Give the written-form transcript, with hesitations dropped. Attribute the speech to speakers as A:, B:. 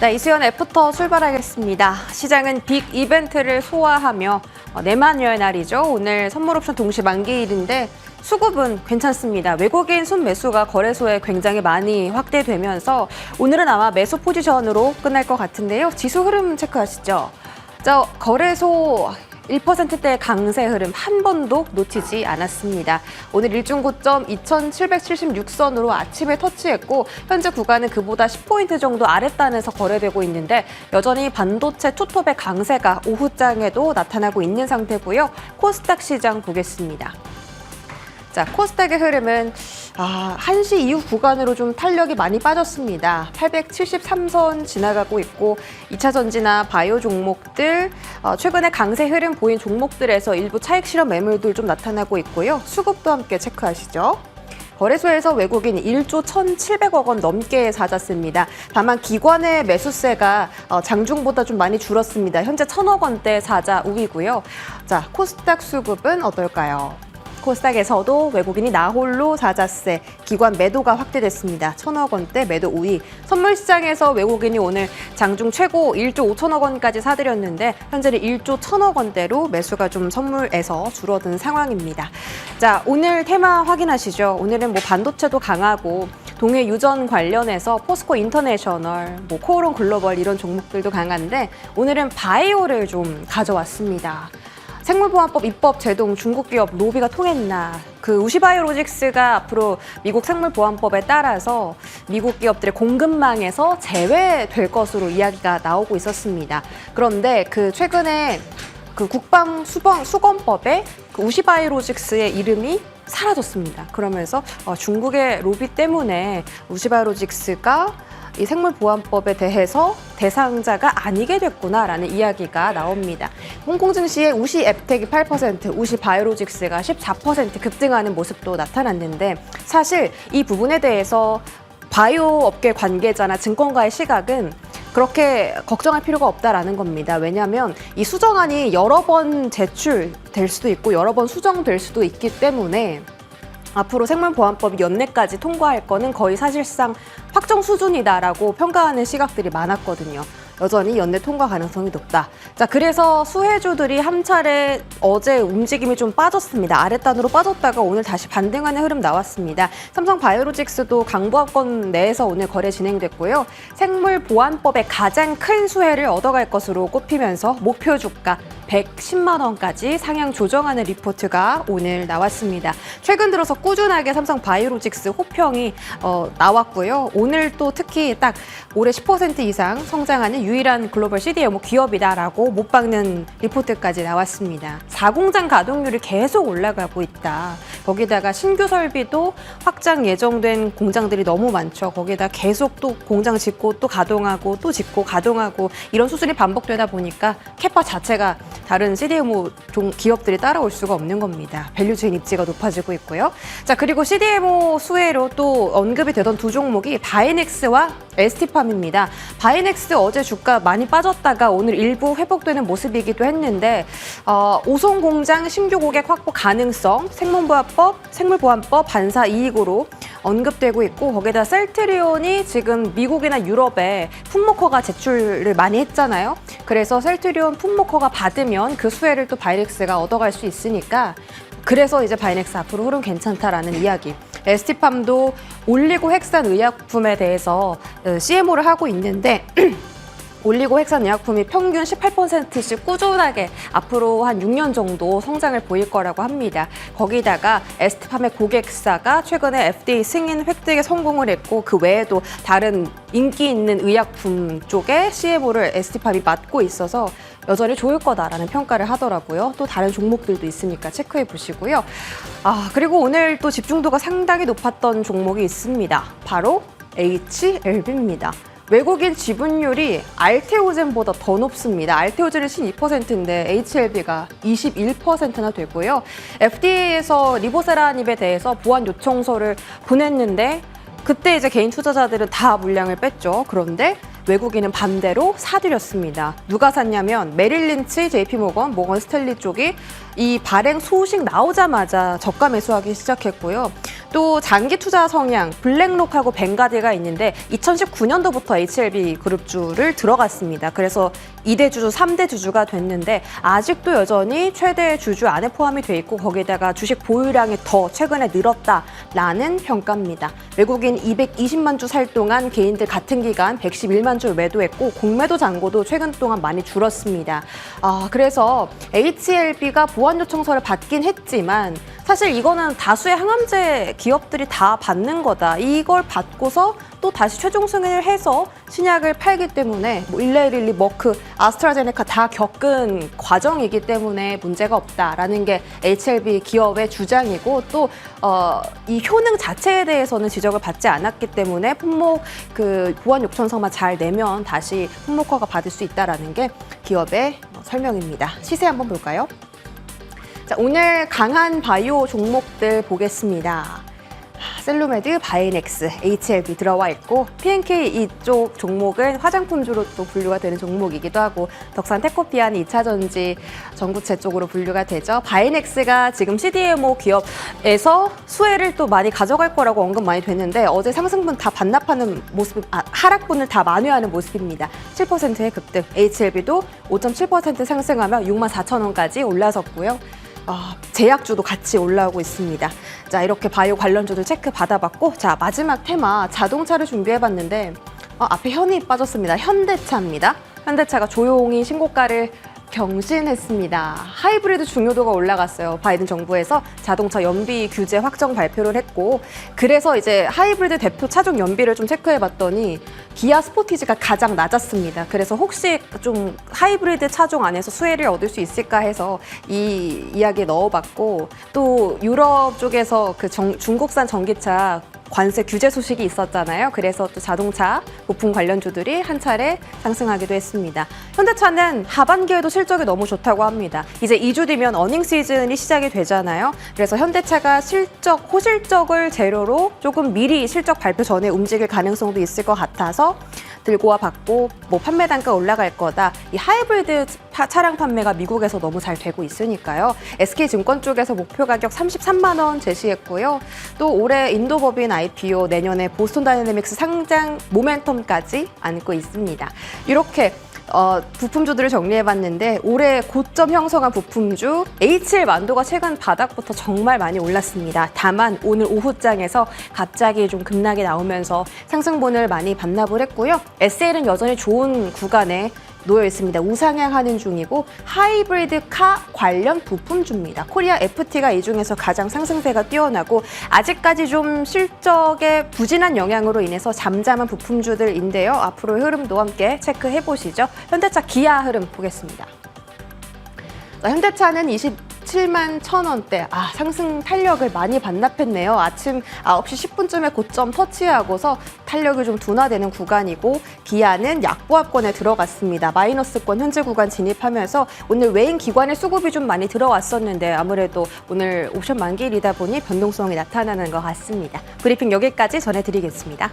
A: 네, 이수연 애프터 출발하겠습니다. 시장은 빅 이벤트를 소화하며 내만여의 날이죠. 오늘 선물 옵션 동시 만기일인데 수급은 괜찮습니다. 외국인 순매수가 거래소에 굉장히 많이 확대되면서 오늘은 아마 매수 포지션으로 끝날 것 같은데요. 지수 흐름 체크하시죠. 자, 거래소 1%대 강세 흐름 한 번도 놓치지 않았습니다. 오늘 일중 고점 2,776선으로 아침에 터치했고 현재 구간은 그보다 10포인트 정도 아랫단에서 거래되고 있는데 여전히 반도체 투톱의 강세가 오후장에도 나타나고 있는 상태고요. 코스닥 시장 보겠습니다. 자, 코스닥의 흐름은 1시 이후 구간으로 좀 탄력이 많이 빠졌습니다. 873선 지나가고 있고 2차 전지나 바이오 종목들, 최근에 강세 흐름 보인 종목들에서 일부 차익 실현 매물들 좀 나타나고 있고요. 수급도 함께 체크하시죠. 거래소에서 외국인 1조 1,700억 원 넘게 사졌습니다. 다만 기관의 매수세가 장중보다 좀 많이 줄었습니다. 현재 1,000억 원대 사자 우위고요. 자, 코스닥 수급은 어떨까요? 코스닥에서도 외국인이 나홀로 사자세, 기관 매도가 확대됐습니다. 1,000억 원대 매도 우위. 선물시장에서 외국인이 오늘 장중 최고 1조 5천억 원까지 사들였는데 현재는 1조 1,000억 원대로 매수가 좀 선물에서 줄어든 상황입니다. 자, 오늘 테마 확인하시죠. 오늘은 반도체도 강하고 동해 유전 관련해서 포스코 인터내셔널, 코오롱 글로벌 이런 종목들도 강한데 오늘은 바이오를 좀 가져왔습니다. 생물보안법 입법 제동 중국 기업 로비가 통했나? 우시바이오로직스가 앞으로 미국 생물보안법에 따라서 미국 기업들의 공급망에서 제외될 것으로 이야기가 나오고 있었습니다. 그런데 최근에 국방수건법에 우시바이오로직스의 이름이 사라졌습니다. 그러면서 중국의 로비 때문에 우시바이오로직스가 이 생물보안법에 대해서 대상자가 아니게 됐구나라는 이야기가 나옵니다. 홍콩 증시의 우시 앱텍이 8%, 우시 바이오로직스가 14% 급등하는 모습도 나타났는데 사실 이 부분에 대해서 바이오 업계 관계자나 증권가의 시각은 그렇게 걱정할 필요가 없다라는 겁니다. 왜냐하면 이 수정안이 여러 번 제출될 수도 있고 여러 번 수정될 수도 있기 때문에 앞으로 생물보안법이 연내까지 통과할 거는 거의 사실상 확정 수준이다라고 평가하는 시각들이 많았거든요. 여전히 연내 통과 가능성이 높다. 자, 그래서 수혜주들이 한 차례 어제 움직임이 좀 빠졌습니다. 아랫단으로 빠졌다가 오늘 다시 반등하는 흐름 나왔습니다. 삼성바이오로직스도 강보합권 내에서 오늘 거래 진행됐고요. 생물보안법의 가장 큰 수혜를 얻어갈 것으로 꼽히면서 목표 주가 110만 원까지 상향 조정하는 리포트가 오늘 나왔습니다. 최근 들어서 꾸준하게 삼성바이오로직스 호평이 나왔고요. 오늘 또 특히 딱 올해 10% 이상 성장하는 유일한 글로벌 CDMO 기업이다라고 못 박는 리포트까지 나왔습니다. 4공장 가동률이 계속 올라가고 있다. 거기다가 신규 설비도 확장 예정된 공장들이 너무 많죠. 거기다 계속 또 공장 짓고 또 가동하고 또 짓고 가동하고 이런 수준이 반복되다 보니까 캐파 자체가 다른 CDMO 기업들이 따라올 수가 없는 겁니다. 밸류체인 입지가 높아지고 있고요. 자, 그리고 CDMO 수혜로 또 언급이 되던 두 종목이 바이넥스와 ST팜입니다. 바이넥스 어제 주가 많이 빠졌다가 오늘 일부 회복되는 모습이기도 했는데 오송 공장 신규 고객 확보 가능성, 생물보안법 반사 이익으로 언급되고 있고 거기다 셀트리온이 지금 미국이나 유럽에 풋모커가 제출을 많이 했잖아요. 그래서 셀트리온 풋모커가 받으면 그 수혜를 또 바이넥스가 얻어갈 수 있으니까 그래서 이제 바이넥스 앞으로 흐름 괜찮다라는 이야기. ST팜도 올리고 핵산 의약품에 대해서 CMO를 하고 있는데 올리고 핵산 의약품이 평균 18%씩 꾸준하게 앞으로 한 6년 정도 성장을 보일 거라고 합니다. 거기다가 ST팜의 고객사가 최근에 FDA 승인 획득에 성공을 했고 그 외에도 다른 인기 있는 의약품 쪽에 CMO를 ST팜이 맡고 있어서 여전히 좋을 거다라는 평가를 하더라고요. 또 다른 종목들도 있으니까 체크해 보시고요. 그리고 오늘 또 집중도가 상당히 높았던 종목이 있습니다. 바로 HLB입니다. 외국인 지분율이 알테오젠보다 더 높습니다. 알테오젠은 12%인데 HLB가 21%나 되고요. FDA에서 리보세라닙에 대해서 보완 요청서를 보냈는데 그때 이제 개인 투자자들은 다 물량을 뺐죠. 그런데 외국인은 반대로 사들였습니다. 누가 샀냐면 메릴 린치, JP모건, 모건 스탠리 쪽이 이 발행 소식 나오자마자 저가 매수하기 시작했고요. 또 장기 투자 성향 블랙록하고 벵가드가 있는데 2019년도부터 HLB 그룹주를 들어갔습니다. 그래서 2대 주주, 3대 주주가 됐는데 아직도 여전히 최대 주주 안에 포함이 돼 있고 거기에다가 주식 보유량이 더 최근에 늘었다라는 평가입니다. 외국인 220만 주 살 동안 개인들 같은 기간 111만 주 매도했고 공매도 잔고도 최근 동안 많이 줄었습니다. 그래서 HLB가 보완 요청서를 받긴 했지만 사실 이거는 다수의 항암제 기업들이 다 받는 거다. 이걸 받고서 또 다시 최종 승인을 해서 신약을 팔기 때문에 일레일리, 머크, 아스트라제네카 다 겪은 과정이기 때문에 문제가 없다라는 게 HLB 기업의 주장이고 또 이 효능 자체에 대해서는 지적을 받지 않았기 때문에 품목 보완 요청서만 잘 내면 다시 품목허가 받을 수 있다라는 게 기업의 설명입니다. 시세 한번 볼까요? 자, 오늘 강한 바이오 종목들 보겠습니다. 셀루메드, 바이넥스, HLB 들어와 있고 P&K 이쪽 종목은 화장품주로 또 분류가 되는 종목이기도 하고 덕산 테코피안 2차전지 전구체 쪽으로 분류가 되죠. 바이넥스가 지금 CDMO 기업에서 수혜를 또 많이 가져갈 거라고 언급 많이 됐는데 어제 상승분 다 반납하는 모습, 하락분을 다 만회하는 모습입니다. 7%의 급등, HLB도 5.7% 상승하며 64,000원까지 올라섰고요. 제약주도 같이 올라오고 있습니다. 자, 이렇게 바이오 관련주들 체크 받아봤고, 자, 마지막 테마 자동차를 준비해봤는데 앞에 현이 빠졌습니다. 현대차입니다. 현대차가 조용히 신고가를 경신했습니다. 하이브리드 중요도가 올라갔어요. 바이든 정부에서 자동차 연비 규제 확정 발표를 했고 그래서 이제 하이브리드 대표 차종 연비를 좀 체크해봤더니 기아 스포티지가 가장 낮았습니다. 그래서 혹시 좀 하이브리드 차종 안에서 수혜를 얻을 수 있을까 해서 이 이야기에 넣어봤고 또 유럽 쪽에서 중국산 전기차 관세 규제 소식이 있었잖아요. 그래서 또 자동차 부품 관련주들이 한 차례 상승하기도 했습니다. 현대차는 하반기에도 실적이 너무 좋다고 합니다. 이제 2주 뒤면 어닝 시즌이 시작이 되잖아요. 그래서 현대차가 호실적을 재료로 조금 미리 실적 발표 전에 움직일 가능성도 있을 것 같아서 들고 와 봤고 판매 단가 올라갈 거다. 이 하이브리드 차량 판매가 미국에서 너무 잘 되고 있으니까요. SK증권 쪽에서 목표 가격 33만 원 제시했고요. 또 올해 인도법인 IPO, 내년에 보스턴 다이내믹스 상장 모멘텀까지 안고 있습니다. 이렇게 부품주들을 정리해봤는데 올해 고점 형성한 부품주 HL 만도가 최근 바닥부터 정말 많이 올랐습니다. 다만 오늘 오후장에서 갑자기 좀 급락이 나오면서 상승분을 많이 반납을 했고요. SL은 여전히 좋은 구간에 놓여 있습니다. 우상향하는 중이고 하이브리드 카 관련 부품주입니다. 코리아 FT가 이 중에서 가장 상승세가 뛰어나고 아직까지 좀 실적에 부진한 영향으로 인해서 잠잠한 부품주들인데요. 앞으로의 흐름도 함께 체크해 보시죠. 현대차, 기아 흐름 보겠습니다. 자, 현대차는 27만 1,000원대 상승 탄력을 많이 반납했네요. 아침 9시 10분쯤에 고점 터치하고서 탄력이 좀 둔화되는 구간이고 기아는 약보합권에 들어갔습니다. 마이너스권 현재 구간 진입하면서 오늘 외인 기관의 수급이 좀 많이 들어왔었는데 아무래도 오늘 옵션 만기일이다 보니 변동성이 나타나는 것 같습니다. 브리핑 여기까지 전해드리겠습니다.